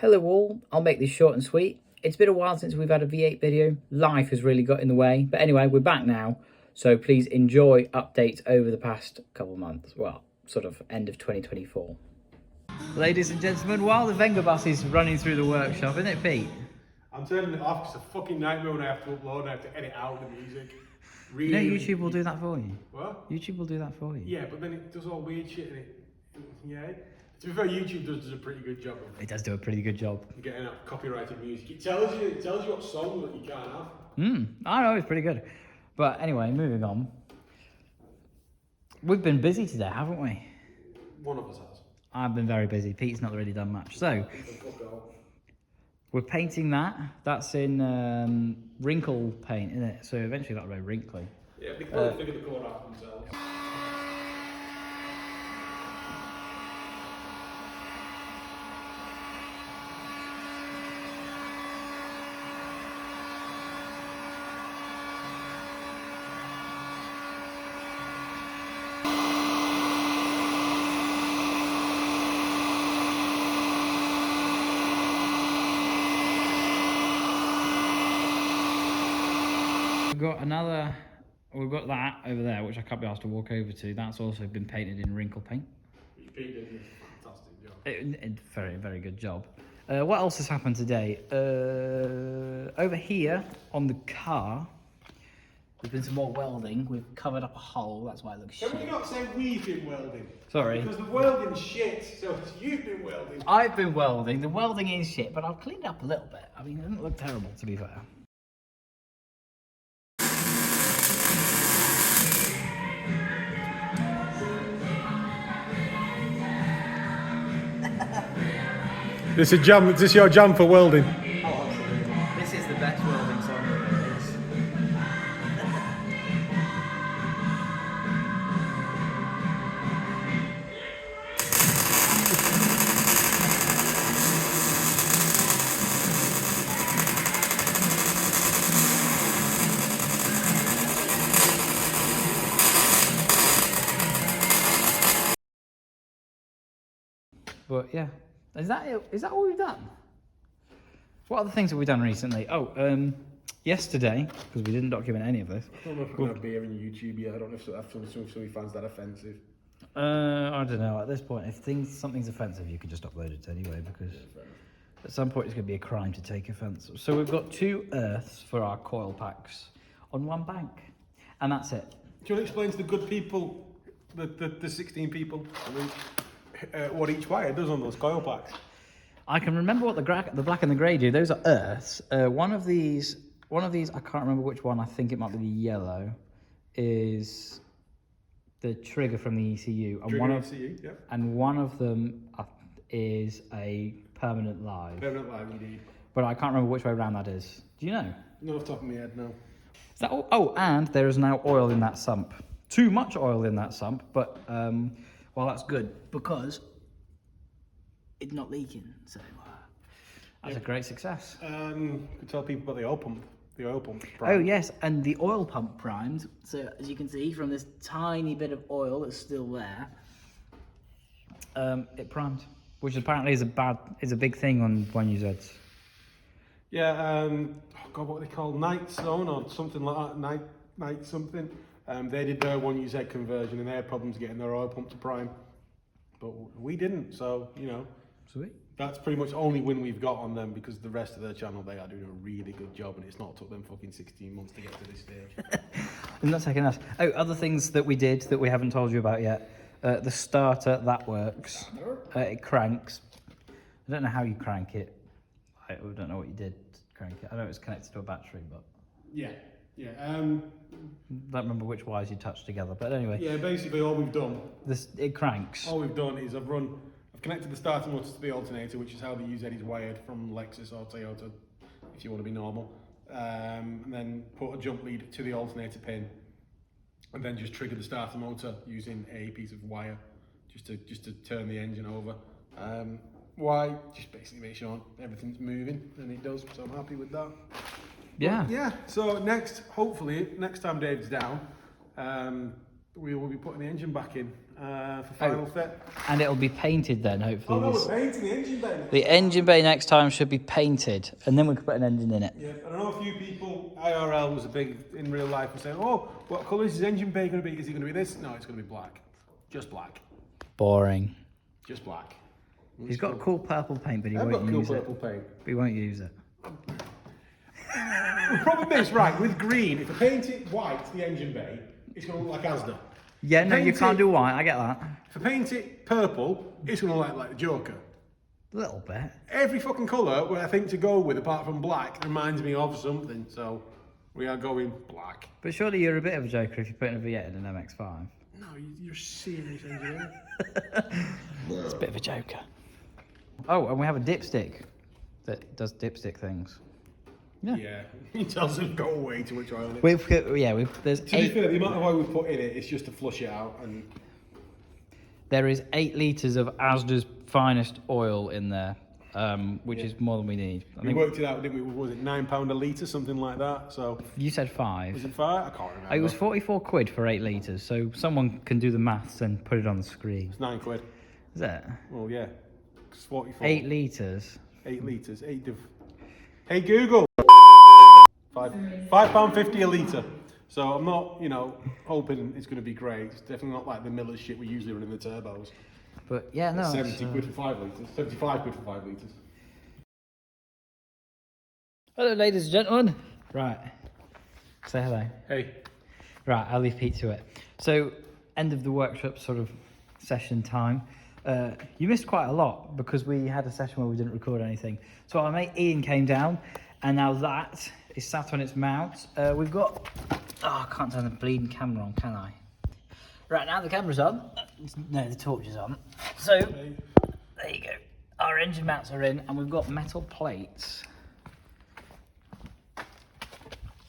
Hello all, I'll make this short and sweet. It's been a while since we've had a V8 video. Life has really got in the way. But anyway, we're back now. So please enjoy updates over the past couple of months. Well, sort of end of 2024. Ladies and gentlemen, while the Venga bus is running through the workshop, isn't it, Pete? I'm turning it off. It's a fucking nightmare when I have to upload and I have to edit out the music. Really, You know YouTube will do that for you. What? YouTube will do that for you. Yeah, but then it does all weird shit in it. Yeah. To be fair, YouTube does a pretty good job of It does do a pretty good job. getting out copyrighted music. It tells you what songs that you can't have. I know, it's pretty good. But anyway, moving on. We've been busy today, haven't we? One of us has. I've been very busy. Pete's not really done much. So, we're painting that. That's in wrinkle paint, isn't it? So eventually that'll go wrinkly. Yeah, they can probably figure the colour out themselves. We've got that over there, which I can't be asked to walk over to. That's also been painted in wrinkle paint. Pete did a fantastic job. Very, very good job. What else has happened today? Over here on the car, there's been some more welding. We've covered up a hole. That's why it looks shit. Can we not say we've been welding? Sorry. Because the welding's shit, so it's you've been welding. I've been welding. The welding is shit, but I've cleaned up a little bit. I mean, it doesn't look terrible, to be fair. This is your jam for welding. Oh, absolutely. This is the best welding song there is. But yeah, is that it? Is that all we've done? What other things have we done recently? Oh, yesterday, because we didn't document any of this. I don't know if we're going to have beer in YouTube yet. I don't know if somebody finds that offensive. I don't know. At this point, if something's offensive, you can just upload it anyway, because at some point it's going to be a crime to take offence. So we've got 2 earths for our coil packs on one bank, and that's it. Do you want to explain to the good people, the 16 people, what each wire does on those coil packs? I can remember what the black and the grey do. Those are earths. One of these, I can't remember which one. I think it might be the yellow. Is the trigger from the ECU, and one of them is a permanent live. Permanent live, indeed. But I can't remember which way around that is. Do you know? Not off the top of my head, no. Is that all? Oh, and there is now oil in that sump. Too much oil in that sump, but well, that's good because it's not leaking. So that's a great success. Could tell people about the oil pump. The oil pump. Oh yes, and the oil pump primed. So as you can see from this tiny bit of oil that's still there, it primed, which apparently is a big thing on 1UZs. Yeah. Oh God, what are they called? Night Zone or something like that. Night something. They did their 1UZ conversion and they had problems getting their oil pump to prime, but we didn't. So you know, sweet. That's pretty much the only win we've got on them, because the rest of their channel, they are doing a really good job, and it's not took them fucking 16 months to get to this stage. I'm not taking us. Oh, other things that we did that we haven't told you about yet. The starter, that works. It cranks. I don't know how you crank it. I don't know what you did to crank it. I know it's connected to a battery, but... Yeah. I don't remember which wires you touched together, but anyway. Yeah, basically all we've done... It cranks. All we've done is I've connected the starter motor to the alternator, which is how the UZ is wired from Lexus or Toyota, if you want to be normal. And then put a jump lead to the alternator pin, and then just trigger the starter motor using a piece of wire, just to turn the engine over. Why? Just basically make sure everything's moving, and it does. So I'm happy with that. Yeah. But yeah. So hopefully next time Dave's down, we will be putting the engine back in. for final fit. And it'll be painted then, hopefully. Oh no, we're painting the engine bay. The engine bay next time should be painted, and then we can put an engine in it. Yeah, I know a few people, IRL was a big, in real life, were saying, oh, what colour is his engine bay going to be? Is it going to be this? No, it's going to be black. Just black. Boring. Just black. He's got cool purple paint, but he won't use it. Purple paint. But he won't use it. The problem is, right, with green, if I paint it white, the engine bay, it's going to look like Asda. Yeah, no, you can't do white, I get that. If I paint it purple, it's going to look like the Joker. A little bit. Every fucking colour where I think to go with, apart from black, reminds me of something, so we are going black. But surely you're a bit of a joker if you're putting a V8 in an MX5. No, you're a serious engineer. It's a bit of a joker. Oh, and we have a dipstick that does dipstick things. Yeah, he tells them go away too much oil in it. There's To be fair, the amount of oil we put in it is just to flush it out, and there is 8 litres of Asda's finest oil in there, which is more than we need. we worked it out, didn't we? Was it £9 a litre, something like that? So You said 5. was it 5? I can't remember. It was 44 quid for 8 litres, so someone can do the maths and put it on the screen. It's £9. Is it? Well, yeah, it's 44. 8 litres. 8 litres. 8 of. Hey Google. £5.50 a litre. So I'm not, hoping it's going to be great. It's definitely not like the Miller shit we usually run in the turbos. But yeah, no. 70 quid for 5 litres. 75 quid for 5 litres. Hello, ladies and gentlemen. Right. Say hello. Hey. Right, I'll leave Pete to it. So, end of the workshop sort of session time. You missed quite a lot because we had a session where we didn't record anything. So our mate Ian came down, and now that is sat on its mount. We've got... Oh, I can't turn the bleeding camera on, can I? Right, now the camera's on. No, the torch is on. So, there you go. Our engine mounts are in, and we've got metal plates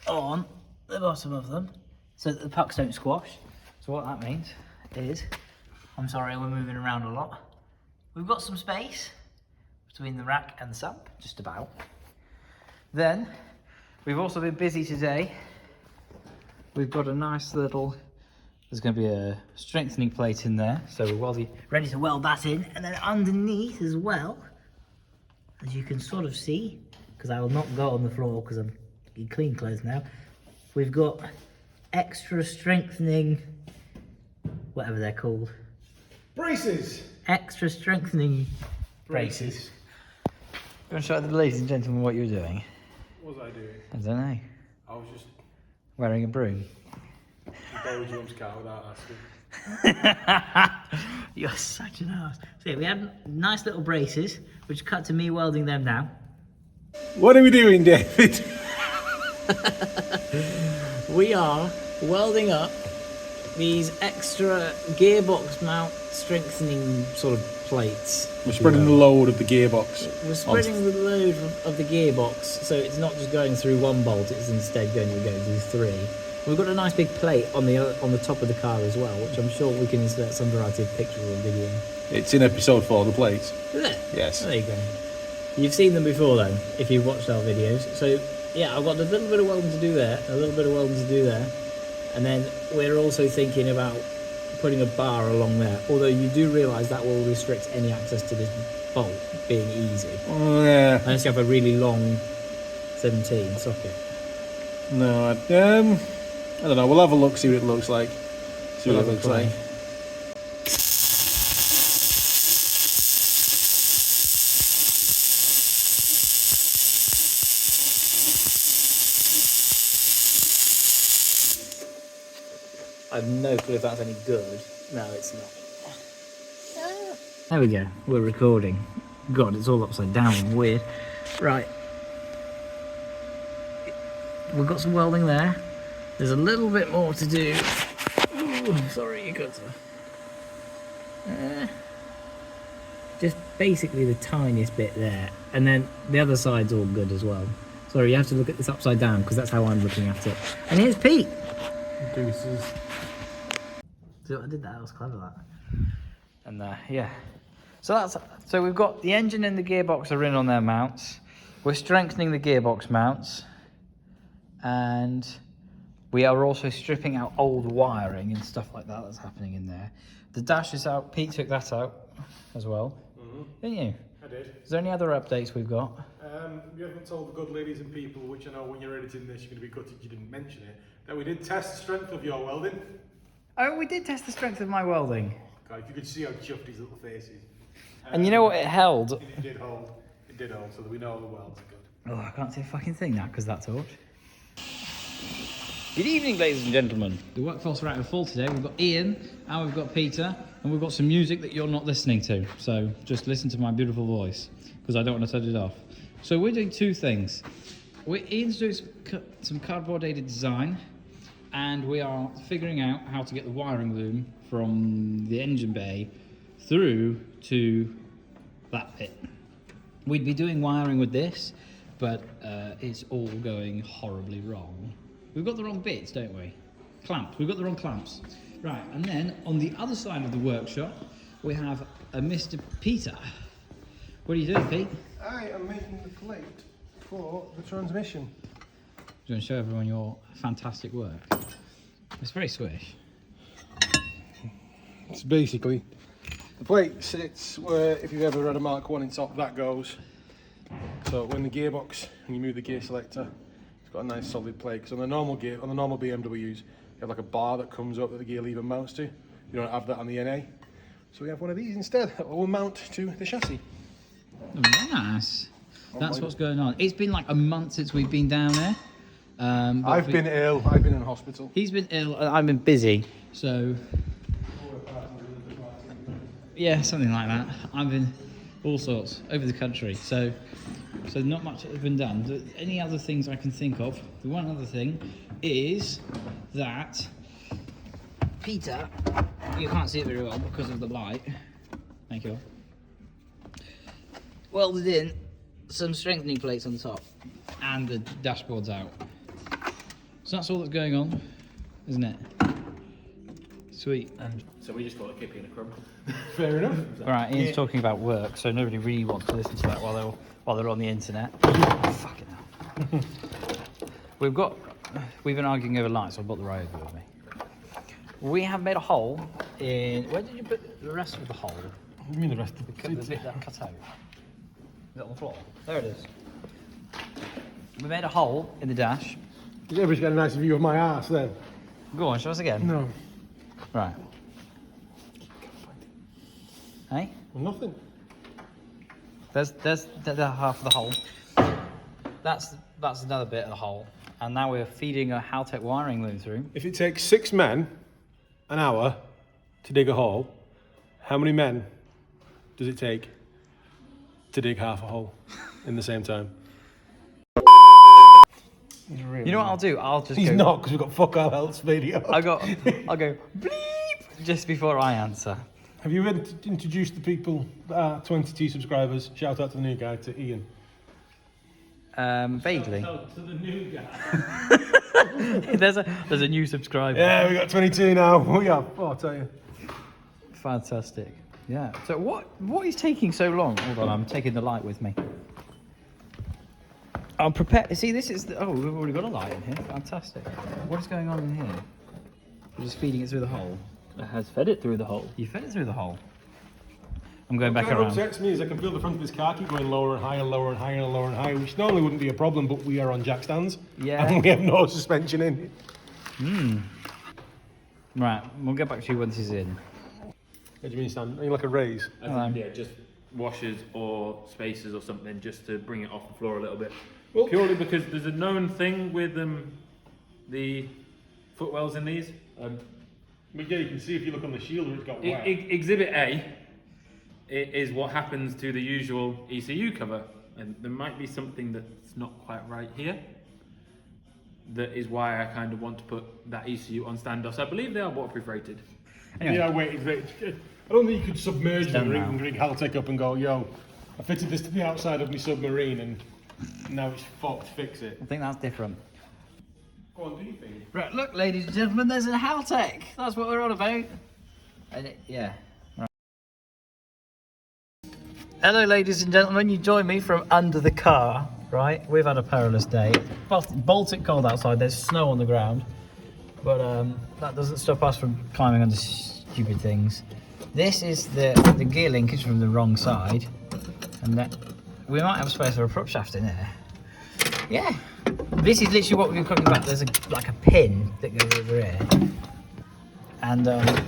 on the bottom of them so that the pucks don't squash. So what that means is, I'm sorry we're moving around a lot, we've got some space between the rack and the sump, just about. Then we've also been busy today. We've got a nice little, there's going to be a strengthening plate in there, so we're ready to weld that in. And then underneath as well, as you can sort of see, because I will not go on the floor because I'm in clean clothes now, we've got extra strengthening, whatever they're called. Braces! Extra strengthening braces. You want to show the ladies and gentlemen what you're doing? What was I doing? I don't know. I was just Wearing a broom. borrowed Jum's car without asking. You're such an ass. So yeah, we have nice little braces, which cut to me welding them now. What are we doing, David? We are welding up these extra gearbox mount strengthening sort of plates. We're spreading the load of the gearbox. We're spreading the load of the gearbox, so it's not just going through one bolt, it's instead going through 3. We've got a nice big plate on the top of the car as well, which I'm sure we can insert some variety of pictures or video. It's in episode 4, the plates. Is it? Yes. There you go. You've seen them before then, if you've watched our videos. So yeah, I've got a little bit of welding to do there, a little bit of welding to do there. And then we're also thinking about putting a bar along there, although you do realise that will restrict any access to this bolt being easy. Oh, yeah. Unless you have a really long 17 socket. No, I don't know. We'll have a look, see what it looks like. See what it looks like. I have no clue if that's any good. No, it's not. There we go. We're recording. God, it's all upside down and weird. Right. We've got some welding there. There's a little bit more to do. Ooh, sorry, you got to. Just basically the tiniest bit there. And then the other side's all good as well. Sorry, you have to look at this upside down because that's how I'm looking at it. And here's Pete. Deuces. So I did that was clever, that. And yeah. So we've got the engine and the gearbox are in on their mounts. We're strengthening the gearbox mounts. And we are also stripping out old wiring and stuff like that that's happening in there. The dash is out. Pete took that out as well. Didn't you? I did. Is there any other updates we've got? You haven't told the good ladies and people, which I know when you're editing this, you're going to be gutted you didn't mention it, that we did test the strength of your welding. Oh, we did test the strength of my welding. God, if you could see how chuffed his little face is. And you know what it held? It did hold. It did hold, so that we know the welds are good. Oh, I can't see a fucking thing now because that torch. Good evening, ladies and gentlemen. The workforce are out of full today. We've got Ian, and we've got Peter, and we've got some music that you're not listening to. So just listen to my beautiful voice, because I don't want to turn it off. So we're doing two things. Ian's doing some cardboard-aided design, and we are figuring out how to get the wiring loom from the engine bay through to that bit. We'd be doing wiring with this, but it's all going horribly wrong. We've got the wrong bits, don't we? Clamps. We've got the wrong clamps. Right, and then on the other side of the workshop, we have a Mr. Peter. What are you doing, Pete? I am making the plate for the transmission. Do you want to show everyone your fantastic work? It's very swish. It's basically, the plate sits where, if you've ever had a Mark 1 in top, that goes. So when the gearbox, and you move the gear selector, it's got a nice solid plate. Because on the normal BMWs, you have like a bar that comes up that the gear lever mounts to. You don't have that on the NA. So we have one of these instead that will mount to the chassis. Oh, nice. That's what's going on. It's been like a month since we've been down there. I've been ill. I've been in hospital. He's been ill and I've been busy. So, yeah, something like that. I've been all sorts over the country. So not much has been done. Any other things I can think of? The one other thing is that Peter, you can't see it very well because of the light. Thank you. Welded in some strengthening plates on the top and the dashboard's out. So that's all that's going on, isn't it? Sweet. And so we just thought it'd keep you in a crumb. Fair enough. Alright, Ian's talking about work, so nobody really wants to listen to that while they're on the internet. Fucking hell. We've been arguing over lights, so I brought the Ryobi with me. We have made a hole in... Where did you put the rest of the hole? What do you mean the rest of The bit that cut out. Is it on the floor? There it is. We made a hole in the dash. Did everybody get a nice view of my arse then? Go on, show us again. No. Right. Hey? Nothing. There's the half of the hole. That's another bit of the hole. And now we're feeding a haltech wiring loom through. If it takes 6 men an hour to dig a hole, how many men does it take to dig half a hole in the same time? You know what I'll do? I'll just He's go... not, because we've got fuck all else video. I'll go bleep just before I answer. Have you introduced the people that are 22 subscribers? Shout out to the new guy, to Ian. Vaguely. To the new guy. there's a new subscriber. Yeah, we got 22 now. We are, I'll tell you. Fantastic. Yeah. So what is taking so long? Hold on, I'm taking the light with me. I'm prepared. See, this is oh, we've already got a light in here. Fantastic. What is going on in here? You're just feeding it through the hole. It has fed it through the hole. You fed it through the hole. I'm going back What around. upsets me is I can feel the front of his car keep going lower and higher, lower and higher and lower and higher, which normally wouldn't be a problem, but we are on jack stands. Yeah. And we have no suspension in. Right, we'll get back to you when this is in. What do you mean stand? Are you like a raise? Yeah, just washers or spacers or something just to bring it off the floor a little bit. Well, Purely because there's a known thing with the footwells in these. But yeah, you can see if you look on the shield where it's got wet. Exhibit A is what happens to the usual ECU cover, and there might be something that's not quite right here. That is why I kind of want to put that ECU on standoffs. I believe they are waterproof rated. Anyway. Yeah, wait, I don't think you could submerge done the rig now. and rig haltech up and go, yo, I fitted this to the outside of my submarine and now it's fucked, fix it. I think that's different. Go on, do you think? Right, look, ladies and gentlemen, there's a haltech. That's what we're on about. And yeah. Right. Hello, ladies and gentlemen. You join me from under the car, right? We've had a perilous day. Baltic cold outside. There's snow on the ground, but that doesn't stop us from climbing onto stupid things. This is the gear linkage from the wrong side, and that we might have space for a prop shaft in there. Yeah, this is literally what we were talking about. There's like a pin that goes over here, and I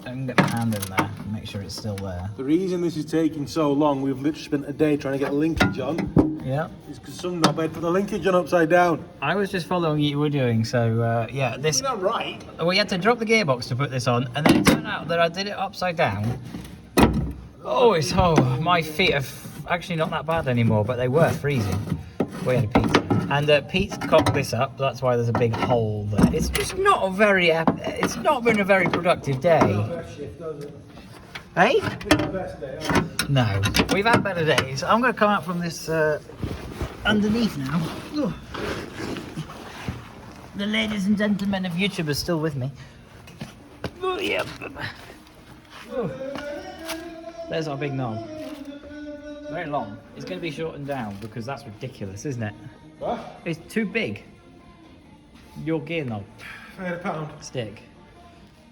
can get my hand in there and make sure it's still there. The reason this is taking so long, we've literally spent a day trying to get a linkage on. Yeah. Is because some knobhead put the linkage on upside down. I was just following what you were doing, so yeah, this. We're not right. We had to drop the gearbox to put this on, and then it turned out that I did it upside down. Oh, my feet are actually not that bad anymore, but they were freezing. We had a Pete, and Pete's cocked this up. That's why there's a big hole there. It's just not a very. It's not been a very productive day. Hey? No, we've had better days. I'm going to come out from this underneath now. Ugh. The ladies and gentlemen of YouTube are still with me. Oh, yeah. Oh. There's our big knob. Very long. It's going to be shortened down because that's ridiculous, isn't it? What? It's too big. Your gear knob. I had a pound. Stick.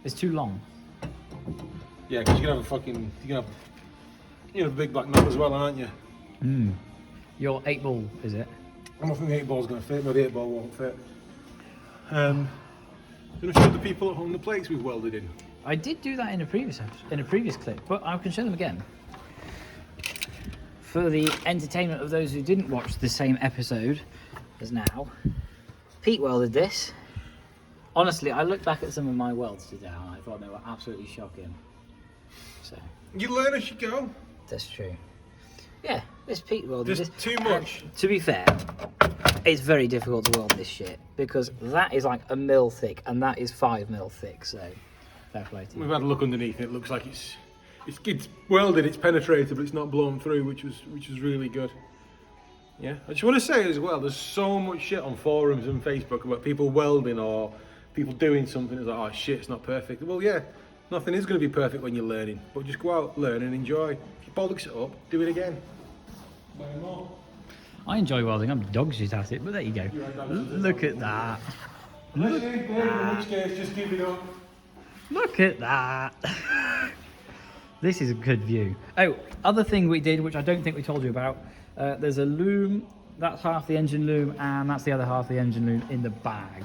It's too long. Yeah, because you can have a fucking, you have a big black knob as well, aren't you? Your 8-ball, is it? I don't think the 8-ball's going to fit, but the 8-ball won't fit. I'm going to show the people at home the plates we've welded in. I did do that in a previous clip, but I can show them again. For the entertainment of those who didn't watch the same episode as now, Pete welded this. Honestly, I looked back at some of my welds today and I thought they were absolutely shocking. So You learn as you go. that's true. Yeah, this Pete welded Just this. too much. To be fair, it's very difficult to weld this shit because that is like 1 mil thick and that is 5 mil thick. So fair play to you. We've had a look underneath it. It looks like it's welded, it's penetrated, but it's not blown through, which was really good. Yeah, I just want to say as well, there's so much shit on forums and Facebook about people welding or people doing something. It's like, oh shit, it's not perfect. Well, yeah, nothing is going to be perfect when you're learning, but just go out, learn and enjoy. If you bollocks it up, do it again. Learn more. I enjoy welding. I'm dog shit at it, but there you go. Look at that. Unless you ain't paid, in which case, just give it up. Look at that. This is a good view. Oh, other thing we did, which I don't think we told you about, there's a loom, that's half the engine loom, and that's the other half the engine loom in the bag.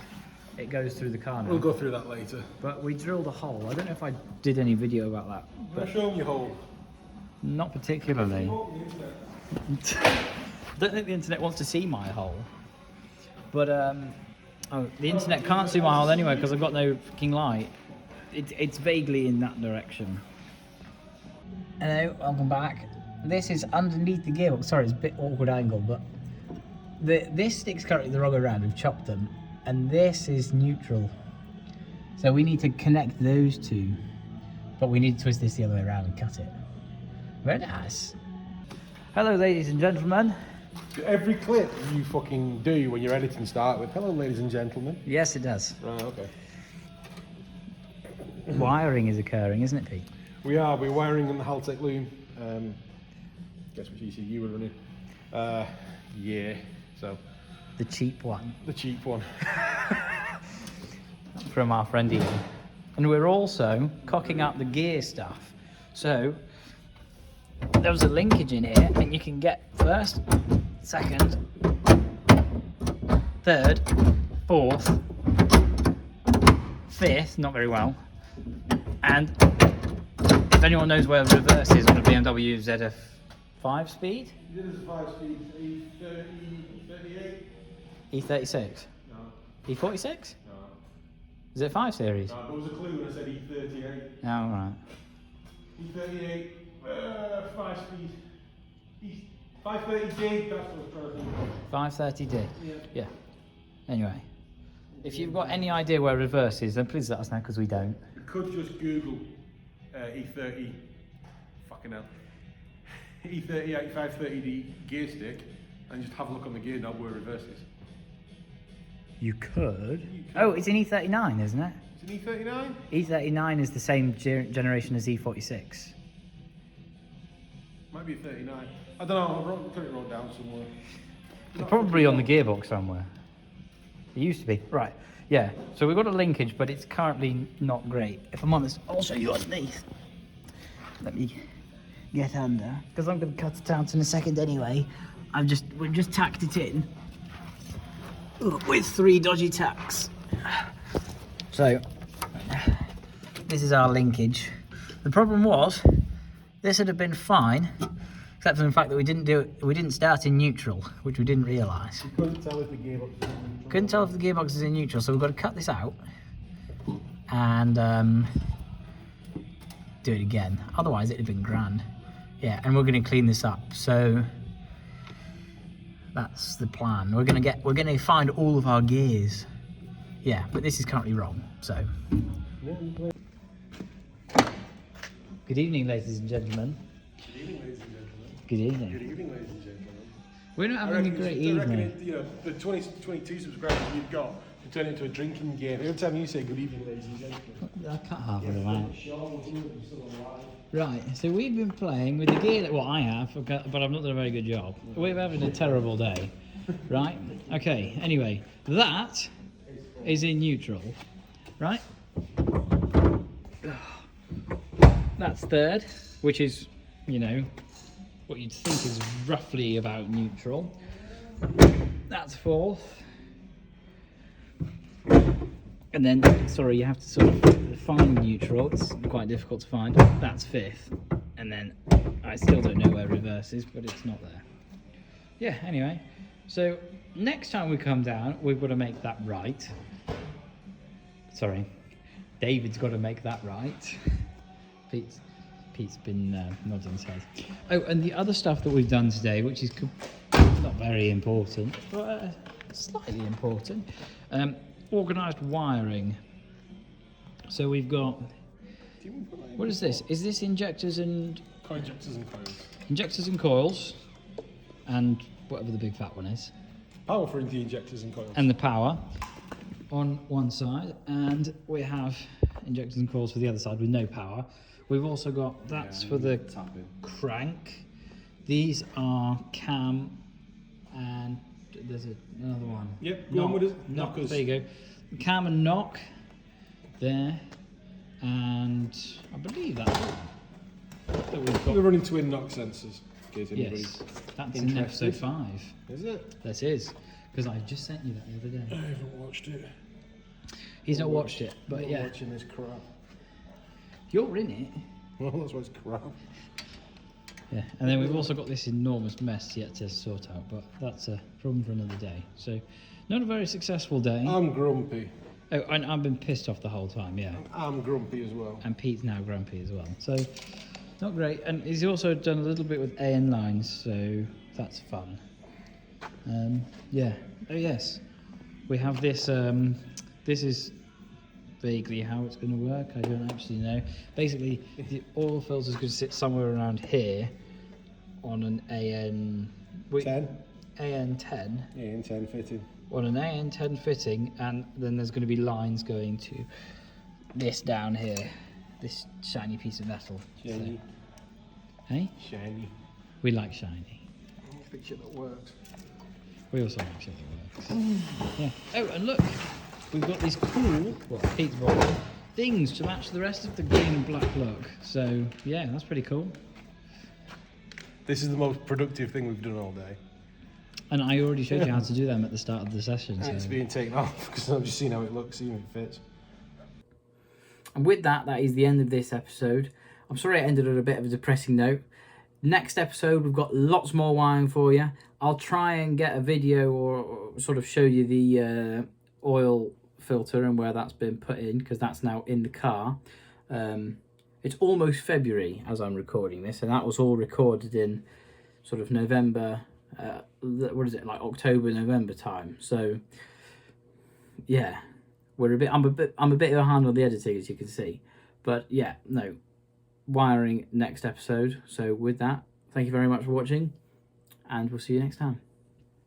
It goes through the car now. We'll go through that later. But we drilled a hole. I don't know if I did any video about that. I'll show them your hole. Not particularly. I don't think the internet wants to see my hole. But the internet can't see my hole anyway because I've got no fucking light. It's vaguely in that direction. Hello, welcome back. This is underneath the gearbox. Sorry, it's a bit awkward angle, but this stick's currently the wrong way around. We've chopped them, and this is neutral. So we need to connect those two, but we need to twist this the other way around and cut it. Very nice. Hello, ladies and gentlemen. Every clip you fucking do when you're editing start with, hello, ladies and gentlemen. Yes, it does. Right, okay. Wiring is occurring, isn't it, Pete? We're wiring on the haltech loom. Guess which ECU we're running? Yeah, so. The cheap one. The cheap one. From our friend Ian. And we're also cocking up the gear stuff. So, there was a linkage in here, and you can get first, second, third, fourth, fifth, not very well, and if anyone knows where the reverse is on a BMW ZF 5-speed? This is a 5-speed, E38? E36? No. E46? No. Is it 5 Series? No, there was a clue when I said E38. Oh, right. E38, 5-speed. 530D, that's what I was trying to think. 530D? Yeah. Yeah. Anyway, if you've got any idea where reverse is, then please let us know, because we don't. You could just Google E30, fucking hell, E38 530D gear stick, and just have a look on the gear knob where reverse is. You could. Oh, it's an E39, isn't it? It's an E39? E39 is the same generation as E46. Might be a 39. I don't know, I've got it wrote down somewhere. It's probably on the gearbox somewhere. It used to be. Right, yeah. So we've got a linkage, but it's currently not great. If I'm honest, I'll show you underneath. Let me get under, because I'm going to cut it out in a second anyway. We've just tacked it in with 3 dodgy tacks. So this is our linkage. The problem was this would have been fine, except for the fact that we didn't start in neutral, which we didn't realise. You couldn't tell if the gearbox was in neutral. Couldn't tell if the gearbox is in neutral, so we've got to cut this out and do it again. Otherwise it'd have been grand. Yeah, and we're going to clean this up. So that's the plan. We're going to find all of our gears. Yeah, but this is currently wrong. So good evening, ladies and gentlemen. Good evening, ladies and gentlemen. Good evening. Good evening, ladies and gentlemen. We're not having a great evening. The 22 subscribers you've got to turn it into a drinking game. Every time you say good evening, ladies and gentlemen. I cut half of them out. Right, so we've been playing with the gear that I have, but I've not done a very good job. We're having a terrible day, right? Okay, anyway, that is in neutral, right? That's third, which is, you know, what you'd think is roughly about neutral. That's fourth. And then, sorry, you have to sort of find neutral. It's quite difficult to find. That's fifth. And then I still don't know where reverse is, but it's not there. Yeah, anyway. So next time we come down, we've got to make that right. Sorry. David's got to make that right. Pete's been nodding his head. Oh, and the other stuff that we've done today, which is not very important, but slightly important, organised wiring. So we've got, what is this? Is this injectors and... Injectors and coils. Injectors and coils, and whatever the big fat one is. Power for the injectors and coils. And the power on one side, and we have injectors and coils for the other side with no power. We've also got, that's for the crank. These are cam, and there's another one. Yep, go on with it. Knockers. There you go. Cam and knock there, and I believe that's all that we've got. We're running twin knock sensors. In case anybody's Yes, that's in episode 5. Is it? That is, because I just sent you that the other day. I haven't watched it. He's not watched it, but I'm yeah. watching this crap. You're in it. Well, that's why it's crap. Yeah, and then we've also got this enormous mess yet to sort out, but that's a problem for another day. So, not a very successful day. I'm grumpy. Oh, and I've been pissed off the whole time, yeah. I'm grumpy as well. And Pete's now grumpy as well. So, not great. And he's also done a little bit with AN lines, so that's fun. Yeah. Oh, yes. We have this. This is vaguely how it's going to work. I don't actually know. Basically, the oil filter is going to sit somewhere around here on an AN 10. AN10. Yeah, in 10 fitting. On an AN10 fitting, and then there's going to be lines going to this down here, this shiny piece of metal. Shiny. So, hey? Shiny. We like shiny. Picture that works. We also like shit that works. Yeah. Oh, and look, we've got these cool, Pete's bought things to match the rest of the green and black look. So yeah, that's pretty cool. This is the most productive thing we've done all day. And I already showed you how to do them at the start of the session. And it's being taken off because I'm just seeing how it looks, seeing if it fits. And with that, that is the end of this episode. I'm sorry it ended on a bit of a depressing note. Next episode, we've got lots more wiring for you. I'll try and get a video or sort of show you the oil filter and where that's been put in, because that's now in the car. It's almost February as I'm recording this, and that was all recorded in sort of November, what is it, like October, November time. So yeah, I'm a bit behind on the editing, as you can see. But yeah, no, wiring next episode. So with that, thank you very much for watching, and we'll see you next time.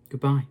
Goodbye.